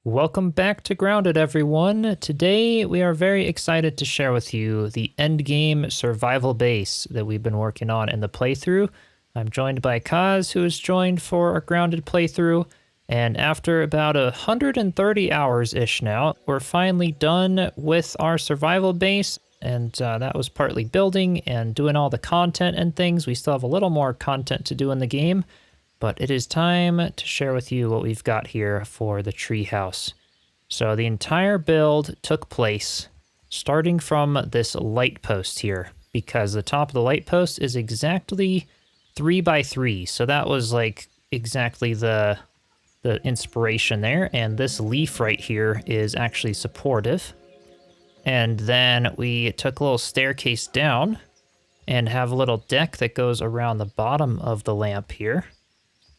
Welcome back to Grounded, everyone. Today, we are very excited to share with you the Endgame survival base that we've been working on in the playthrough. I'm joined by Kaz, who is joined for our Grounded playthrough. And after about 130 hours-ish now, we're finally done with our survival base. And that was partly building and doing all the content and things. We still have a little more content to do in the game. But it is time to share with you what we've got here for the treehouse. So the entire build took place starting from this light post here, because the top of the light post is exactly 3 by 3. So that was like exactly the inspiration there. And this leaf right here is actually supportive. And then we took a little staircase down and have a little deck that goes around the bottom of the lamp here.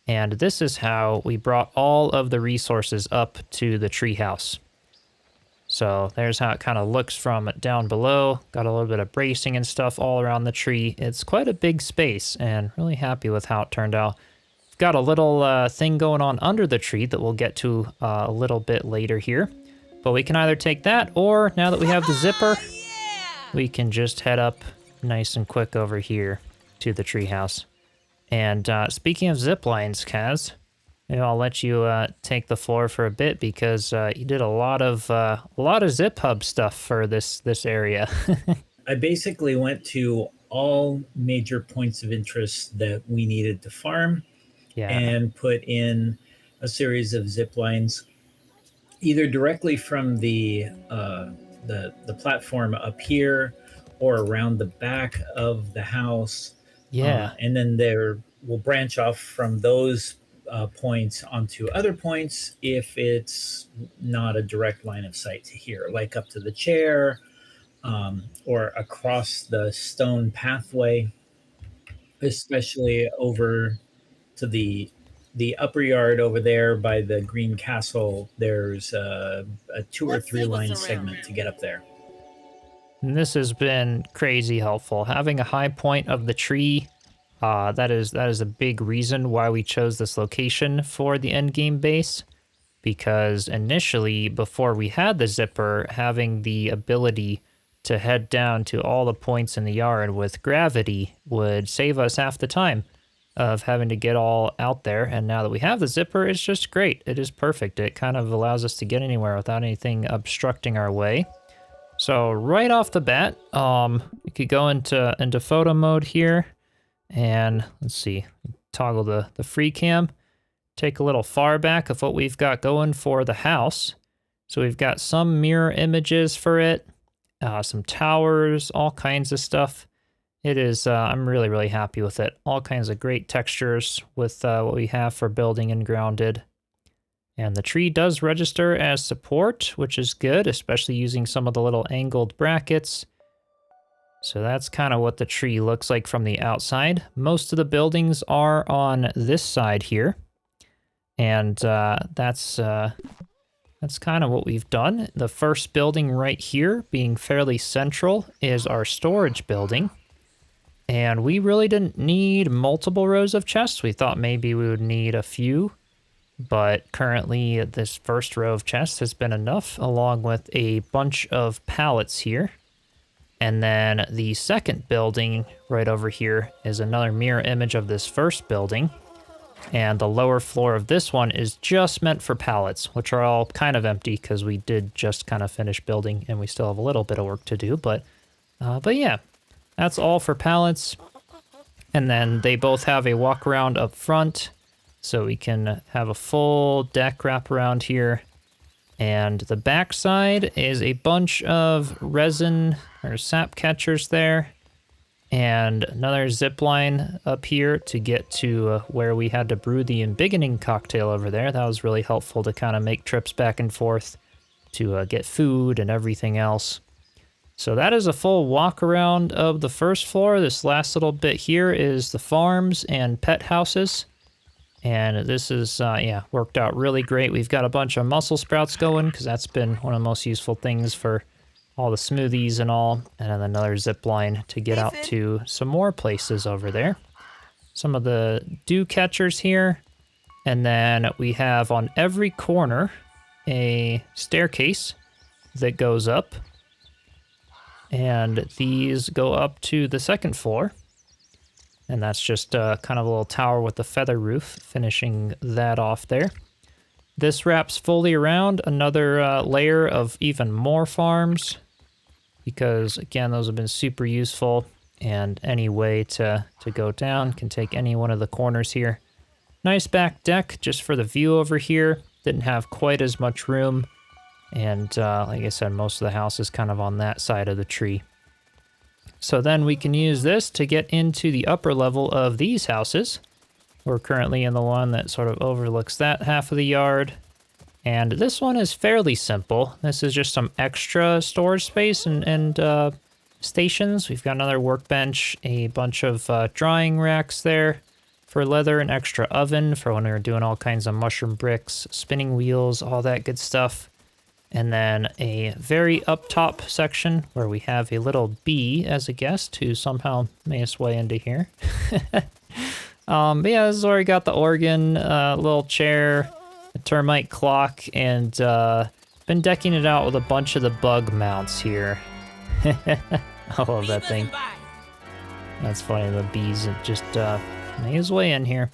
And this is how we brought all of the resources up to the treehouse. So there's how it kind of looks from down below. Got a little bit of bracing and stuff all around the tree. It's quite a big space and really happy with how it turned out. We've got a little thing going on under the tree that we'll get to a little bit later here. But we can either take that, or now that we have the zipper, we can just head up nice and quick over here to the treehouse. And speaking of zip lines, Kaz, maybe I'll let you take the floor for a bit, because you did a lot of zip hub stuff for this area. I basically went to all major points of interest that we needed to farm, and put in a series of zip lines, either directly from the platform up here or around the back of the house. And then there will branch off from those points onto other points if it's not a direct line of sight to here, like up to the chair, or across the stone pathway, especially over to the upper yard over there by the green castle. There's a 2 or 3 line segment to get up there. And this has been crazy helpful. Having a high point of the tree, that is a big reason why we chose this location for the endgame base. Because initially, before we had the zipper, having the ability to head down to all the points in the yard with gravity would save us half the time of having to get all out there. And now that we have the zipper, it's just great. It is perfect. It kind of allows us to get anywhere without anything obstructing our way. So right off the bat, we could go into photo mode here, and let's see, toggle the free cam, take a little far back of what we've got going for the house. So we've got some mirror images for it, some towers, all kinds of stuff. It is, I'm really, really happy with it. All kinds of great textures with what we have for building and grounded. And the tree does register as support, which is good, especially using some of the little angled brackets. So that's kind of what the tree looks like from the outside. Most of the buildings are on this side here. And that's kind of what we've done. The first building right here, being fairly central, is our storage building. And we really didn't need multiple rows of chests. We thought maybe we would need a few. But currently, this first row of chests has been enough, along with a bunch of pallets here. And then the second building right over here is another mirror image of this first building. And the lower floor of this one is just meant for pallets, which are all kind of empty because we did just kind of finish building and we still have a little bit of work to do. But yeah, that's all for pallets. And then they both have a walk around up front, so we can have a full deck wrap around here. And the back side is a bunch of resin or sap catchers there. And another zip line up here to get to where we had to brew the embiggening cocktail over there. That was really helpful to kind of make trips back and forth to get food and everything else. So that is a full walk around of the first floor. This last little bit here is the farms and pet houses. And this is, yeah, worked out really great. We've got a bunch of mussel sprouts going because that's been one of the most useful things for all the smoothies and all. And then another zip line to get out to some more places over there. Some of the dew catchers here. And then we have on every corner a staircase that goes up. And these go up to the second floor. And that's just kind of a little tower with a feather roof, finishing that off there. This wraps fully around another layer of even more farms, because again, those have been super useful, and any way to go down can take any one of the corners here. Nice back deck just for the view over here. Didn't have quite as much room, and like I said, most of the house is kind of on that side of the tree. So then we can use this to get into the upper level of these houses. We're currently in the one that sort of overlooks that half of the yard. And this one is fairly simple. This is just some extra storage space and stations. We've got another workbench, a bunch of drying racks there for leather, an extra oven for when we were doing all kinds of mushroom bricks, spinning wheels, all that good stuff. And then a very up top section where we have a little bee as a guest who somehow made his way into here. But yeah, this is where we got the organ, little chair, a termite clock, and been decking it out with a bunch of the bug mounts here. I love that thing. That's funny, the bees just made his way in here.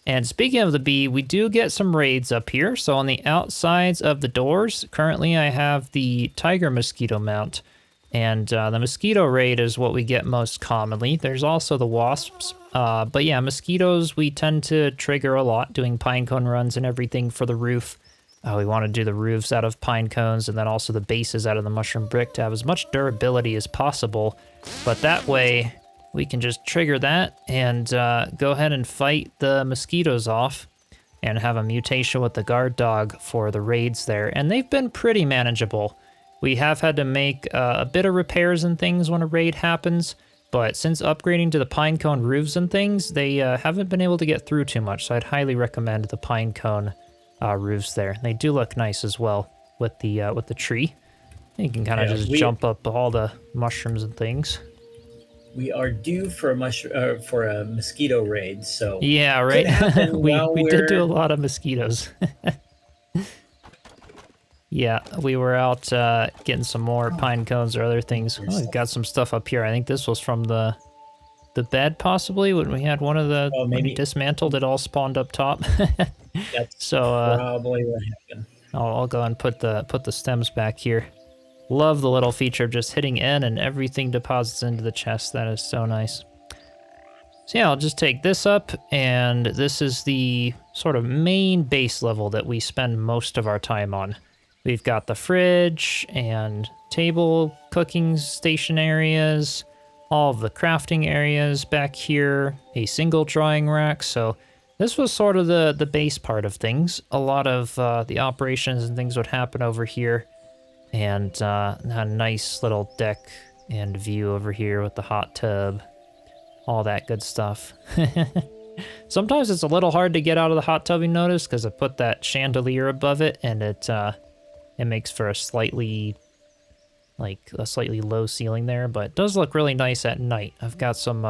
And speaking of the bee, we do get some raids up here. So on the outsides of the doors, currently I have the tiger mosquito mount. And the mosquito raid is what we get most commonly. There's also the wasps. But yeah, mosquitoes we tend to trigger a lot, doing pinecone runs and everything for the roof. We want to do the roofs out of pine cones and then also the bases out of the mushroom brick to have as much durability as possible. But that way, we can just trigger that and go ahead and fight the mosquitoes off and have a mutation with the guard dog for the raids there. And they've been pretty manageable. We have had to make a bit of repairs and things when a raid happens, but since upgrading to the pinecone roofs and things, they haven't been able to get through too much, so I'd highly recommend the pinecone roofs there. They do look nice as well with the tree. You can kind of just jump up all the mushrooms and things. We are due for a mosquito raid, so yeah, right. we did do a lot of mosquitoes. Yeah, we were out getting some more pine cones or other things. Oh, we've got some stuff up here. I think this was from the bed, possibly, when we had one of the maybe dismantled. It all spawned up top. That's so probably what happened. I'll go and put the stems back here. Love the little feature of just hitting N and everything deposits into the chest. That is so nice. So yeah, I'll just take this up, and this is the sort of main base level that we spend most of our time on. We've got the fridge and table cooking station areas, all of the crafting areas back here, a single drying rack. So this was sort of the base part of things. A lot of the operations and things would happen over here. And a nice little deck and view over here with the hot tub, all that good stuff. Sometimes it's a little hard to get out of the hot tub, you notice, because I put that chandelier above it, and it makes for a slightly low ceiling there, but it does look really nice at night. I've got some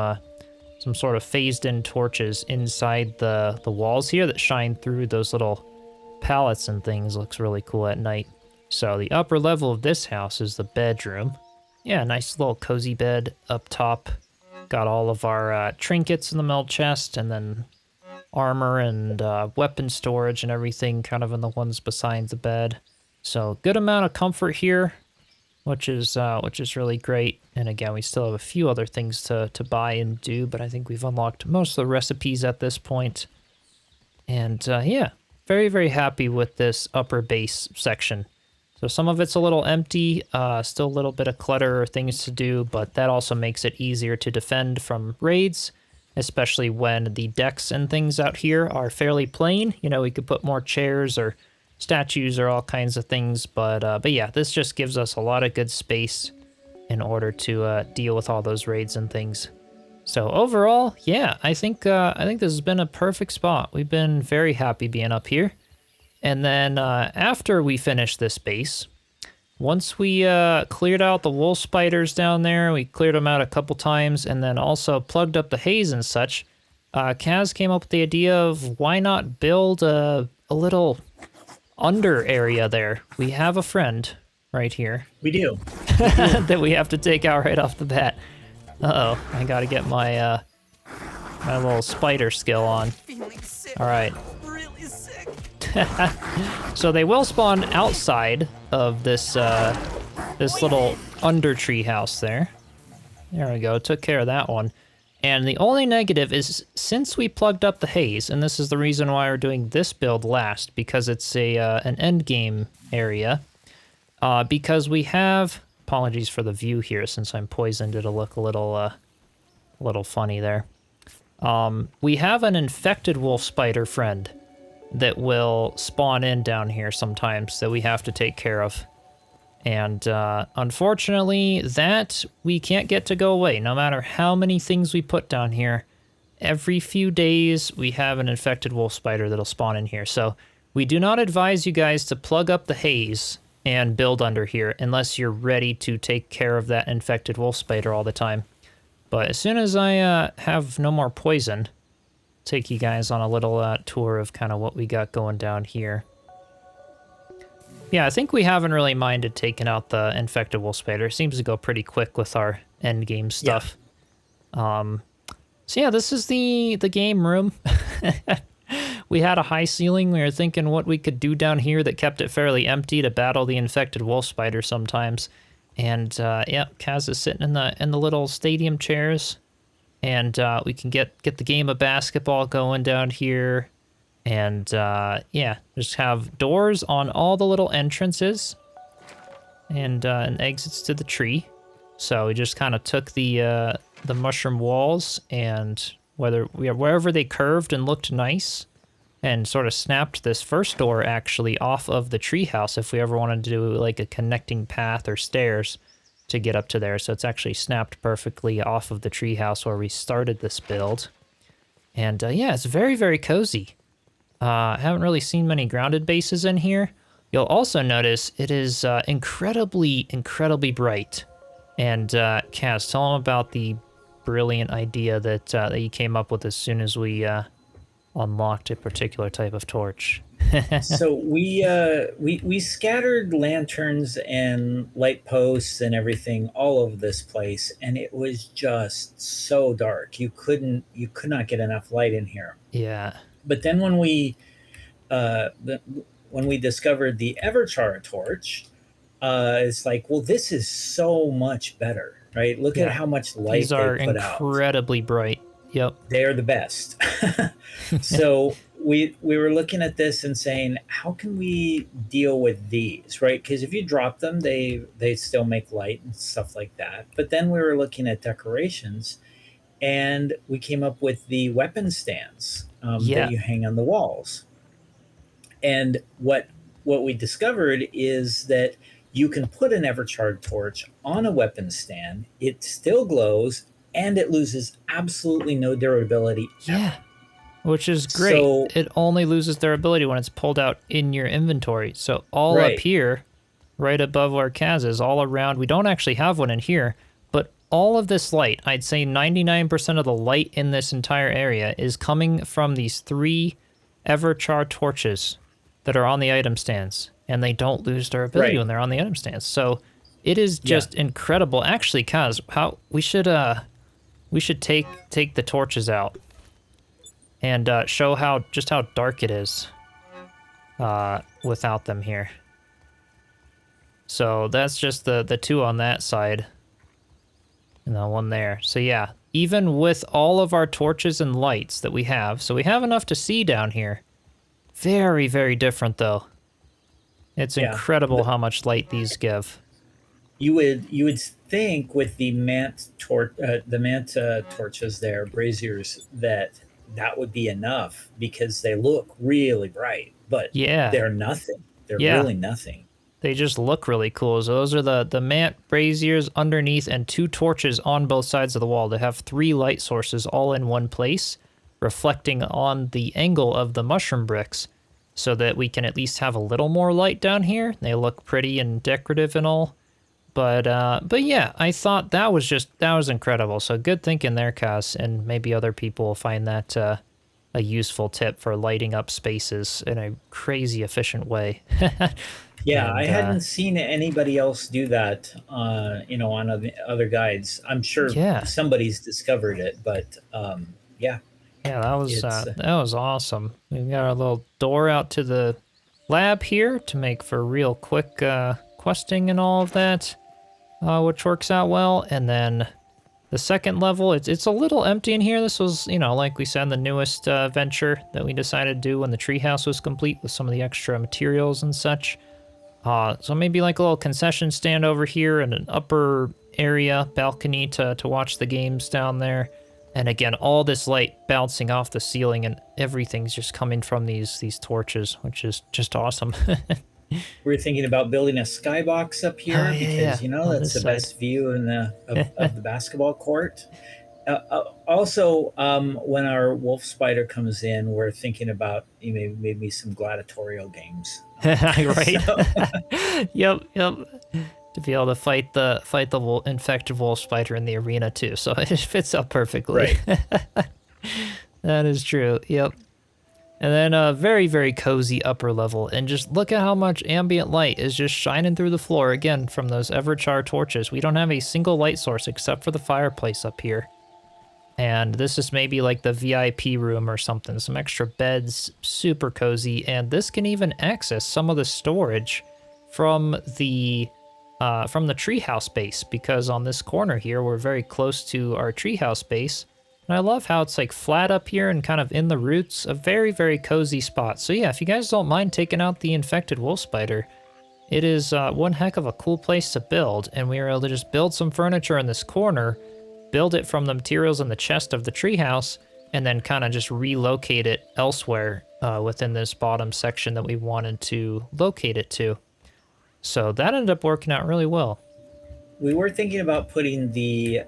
sort of phased-in torches inside the walls here that shine through those little pallets and things. Looks really cool at night. So the upper level of this house is the bedroom. Yeah, nice little cozy bed up top. Got all of our trinkets in the middle chest, and then armor and weapon storage and everything kind of in the ones beside the bed. So good amount of comfort here, which is really great. And again, we still have a few other things to buy and do, but I think we've unlocked most of the recipes at this point. And yeah, very, very happy with this upper base section. So some of it's a little empty, still a little bit of clutter or things to do, but that also makes it easier to defend from raids, especially when the decks and things out here are fairly plain. You know, we could put more chairs or statues or all kinds of things, but yeah, this just gives us a lot of good space in order to deal with all those raids and things. So overall, yeah, I think this has been a perfect spot. We've been very happy being up here. And then after we finished this base, once we cleared out the wolf spiders down there, we cleared them out a couple times, and then also plugged up the haze and such, Kaz came up with the idea of why not build a little under area there, we have a friend right here. We do. That we have to take out right off the bat. Uh-oh, I gotta get my, my little spider skill on. All right. Really sick. So they will spawn outside of this, this little under tree house there. There we go, took care of that one. And the only negative is since we plugged up the haze, and this is the reason why we're doing this build last, because it's a an end game area, because we have, apologies for the view here since I'm poisoned, it'll look a little funny there. We have an infected wolf spider friend that will spawn in down here sometimes that we have to take care of. And unfortunately, that we can't get to go away. No matter how many things we put down here, every few days we have an infected wolf spider that'll spawn in here. So we do not advise you guys to plug up the haze and build under here unless you're ready to take care of that infected wolf spider all the time. But as soon as I have no more poison, I'll take you guys on a little tour of kind of what we got going down here. Yeah, I think we haven't really minded taking out the infected wolf spider. It seems to go pretty quick with our end game stuff. Yeah. So yeah, this is the game room. We had a high ceiling. We were thinking what we could do down here that kept it fairly empty to battle the infected wolf spider sometimes. And yeah, Kaz is sitting in the little stadium chairs, and we can get the game of basketball going down here. And yeah, just have doors on all the little entrances and exits to the tree. So we just kind of took the mushroom walls and wherever they curved and looked nice, and sort of snapped this first door actually off of the treehouse if we ever wanted to do like a connecting path or stairs to get up to there. So it's actually snapped perfectly off of the treehouse where we started this build. And yeah, it's very, very cozy. I haven't really seen many grounded bases in here. You'll also notice it is incredibly, incredibly bright. And Kaz, tell them about the brilliant idea that you came up with as soon as we unlocked a particular type of torch. So we scattered lanterns and light posts and everything all over this place, and it was just so dark. You could not get enough light in here. Yeah. But then when we discovered the Everchar torch, it's like, well, this is so much better, right? Look at how much light These are they put out. Incredibly bright. Yep. They are the best. So we were looking at this and saying, how can we deal with these, right? Because if you drop them, they still make light and stuff like that. But then we were looking at decorations, and we came up with the weapon stands that you hang on the walls. And what we discovered is that you can put an Everchar torch on a weapon stand. It still glows, and it loses absolutely no durability. Yeah, which is great. So, it only loses durability when it's pulled out in your inventory. So all up here, right above where Kaz is, all around, we don't actually have one in here, but all of this light, I'd say 99% of the light in this entire area is coming from these 3 Everchar torches that are on the item stands, and they don't lose durability when they're on the item stands. So it is just incredible. Actually, Kaz, we should take the torches out and show how dark it is without them here. So that's just the 2 on that side and the 1 there. So yeah, even with all of our torches and lights that we have, so we have enough to see down here. Very, very different though. It's incredible how much light these give. You would think with the torches there, braziers, that would be enough because they look really bright, but they're nothing. They're really nothing. They just look really cool. So those are the mant braziers underneath and 2 torches on both sides of the wall. They have 3 light sources all in one place, reflecting on the angle of the mushroom bricks, so that we can at least have a little more light down here. They look pretty and decorative and all. But yeah, I thought that was incredible. So good thinking there, Kaz, and maybe other people will find that a useful tip for lighting up spaces in a crazy efficient way. Yeah, I And hadn't seen anybody else do that, on other guides. I'm sure yeah, somebody's discovered it, but yeah, yeah, it's that was awesome. We've got our little door out to the lab here to make for real quick questing and all of that, which works out well. And then the second level, it's a little empty in here. This was, like we said, the newest venture that we decided to do when the treehouse was complete with some of the extra materials and such. So maybe like a little concession stand over here and an upper area balcony to watch the games down there. And again, all this light bouncing off the ceiling and everything's just coming from these torches, which is just awesome. we're thinking about building a skybox up Oh here yeah, because on that's this the side. best view of the basketball court. Also, when our wolf spider comes in, we're thinking about maybe some gladiatorial games. So Right? Yep, yep. To be able to fight the infected wolf spider in the arena too, so it fits up perfectly. right, That is true. Yep. And then a very, very cozy upper level. And just look at how much ambient light is just shining through the floor again from those Everchar torches. We don't have a single light source except for the fireplace up here. And this is maybe like the VIP room or something. Some extra beds, super cozy. And this can even access some of the storage from the treehouse base, because on this corner here, we're very close to our treehouse base. And I love how it's like flat up here and kind of in the roots, a very, very cozy spot. So yeah, if you guys don't mind taking out the infected wolf spider, it is one heck of a cool place to build. And we were able to just build some furniture in this corner, build it from the materials in the chest of the treehouse, and then kind of just relocate it elsewhere within this bottom section that we wanted to locate it to. So that ended up working out really well. we were thinking about putting the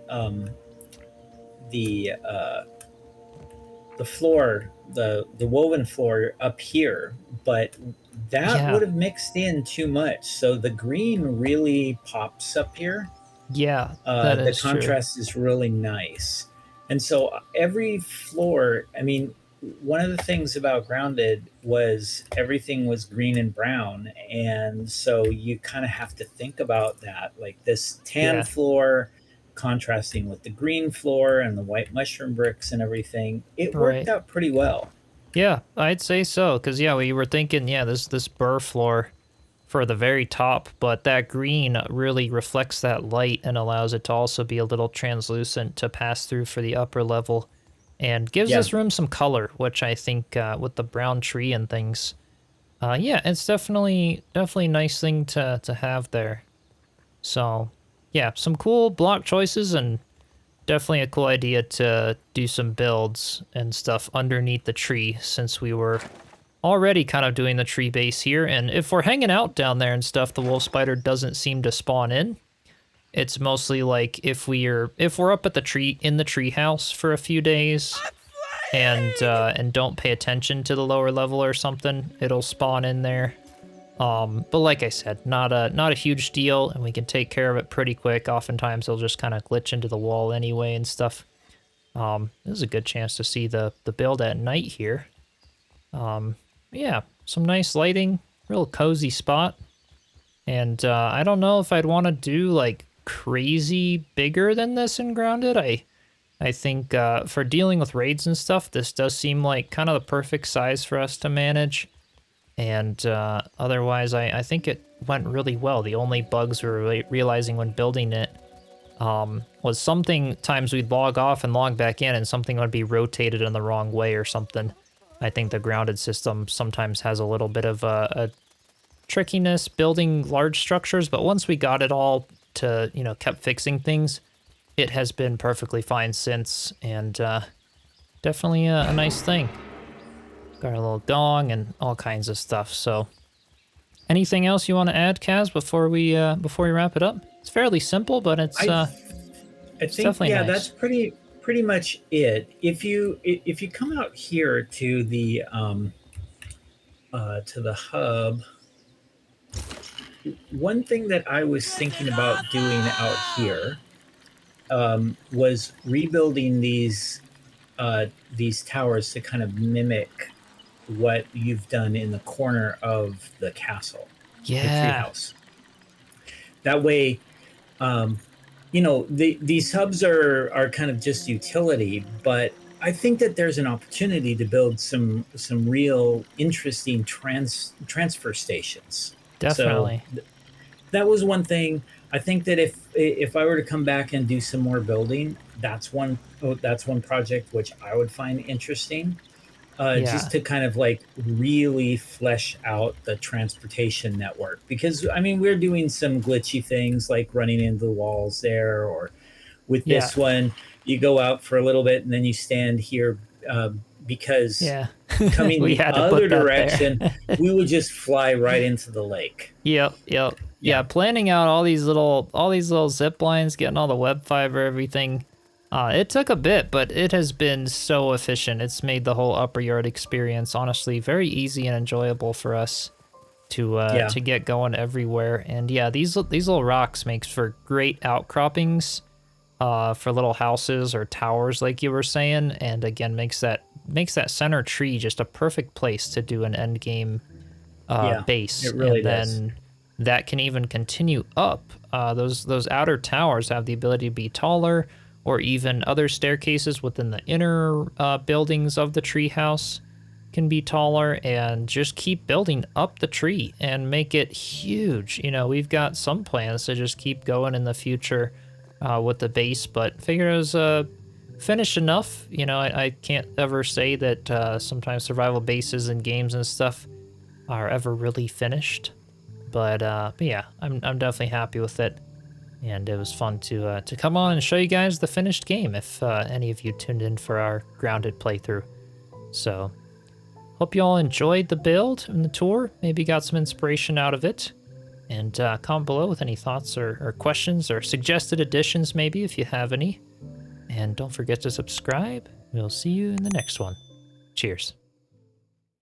the floor, the woven floor up here, but that Yeah, would have mixed in too much. So the green really pops up here. yeah, that The is true. contrast is really nice. And so every floor, I mean, one of the things about Grounded was everything was green and brown. And so you kind of have to think about that. Like this tan Yeah, floor contrasting with the green floor and the white mushroom bricks and everything. It worked right. out pretty well. Yeah, I'd say so. Cause yeah, we were thinking, yeah, this burr floor for the very top, but that green really reflects that light and allows it to also be a little translucent to pass through for the upper level, and gives Yeah. this room some color, which I think with the brown tree and things, yeah, it's definitely a nice thing to have there. So yeah, some cool block choices and definitely a cool idea to do some builds and stuff underneath the tree, since we were already kind of doing the tree base here. And if we're hanging out down there and stuff, the wolf spider doesn't seem to spawn in. It's mostly like if we're up at the tree in the tree house for a few days and don't pay attention to the lower level or something, it'll spawn in there. But like I said, not a huge deal, and we can take care of it pretty quick. Oftentimes they'll just kind of glitch into the wall anyway and stuff. This is a good chance to see the build at night here. Yeah, some nice lighting, real cozy spot. And I don't know if I'd want to do like crazy bigger than this in Grounded. I think for dealing with raids and stuff, this does seem like kind of the perfect size for us to manage. And otherwise, I think it went really well. The only bugs we were realizing when building it was something times we'd log off and log back in and something would be rotated in the wrong way or something. I think the grounded system sometimes has a little bit of a trickiness building large structures, but once we got it all to, kept fixing things, it has been perfectly fine since, and definitely a nice thing. Got a little gong and all kinds of stuff. So, anything else you want to add, Kaz, before we wrap it up? It's fairly simple, but it's I I it's think definitely yeah, that's nice. pretty much it. If you come out here to the hub, one thing that I was thinking about doing out here was rebuilding these these towers to kind of mimic what you've done in the corner of the castle, the Yeah, treehouse. That way, um, these hubs are kind of just utility, but I think that there's an opportunity to build some real interesting transfer stations. So definitely. that was one thing. I think that if I were to come back and do some more building, that's one project which I would find interesting, just Yeah, to kind of like really flesh out the transportation network. Because I mean, we're doing some glitchy things like running into the walls there, or with yeah, this one, you go out for a little bit and then you stand here, because yeah. coming We the had to other put that direction, there. we would just fly right into the lake. Yep, yep. Yeah, Yeah, planning out all these little zip lines, getting all the web fiber, everything. It took a bit, but it has been so efficient. It's made the whole upper yard experience honestly very easy and enjoyable for us yeah, to get going everywhere. And yeah, these little rocks makes for great outcroppings for little houses or towers like you were saying, and again makes that center tree just a perfect place to do an end game yeah. base, It really and does. then that can even continue up. Those outer towers have the ability to be taller, or even other staircases within the inner buildings of the treehouse can be taller, and just keep building up the tree and make it huge. You know, we've got some plans to just keep going in the future with the base, but figure it was finished enough. You know, I can't ever say that sometimes survival bases and games and stuff are ever really finished. But yeah, I'm definitely happy with it, and it was fun to come on and show you guys the finished game. If any of you tuned in for our grounded playthrough, so hope you all enjoyed the build and the tour. Maybe got some inspiration out of it. And comment below with any thoughts or questions or suggested additions, maybe if you have any. And don't forget to subscribe. We'll see you in the next one. Cheers.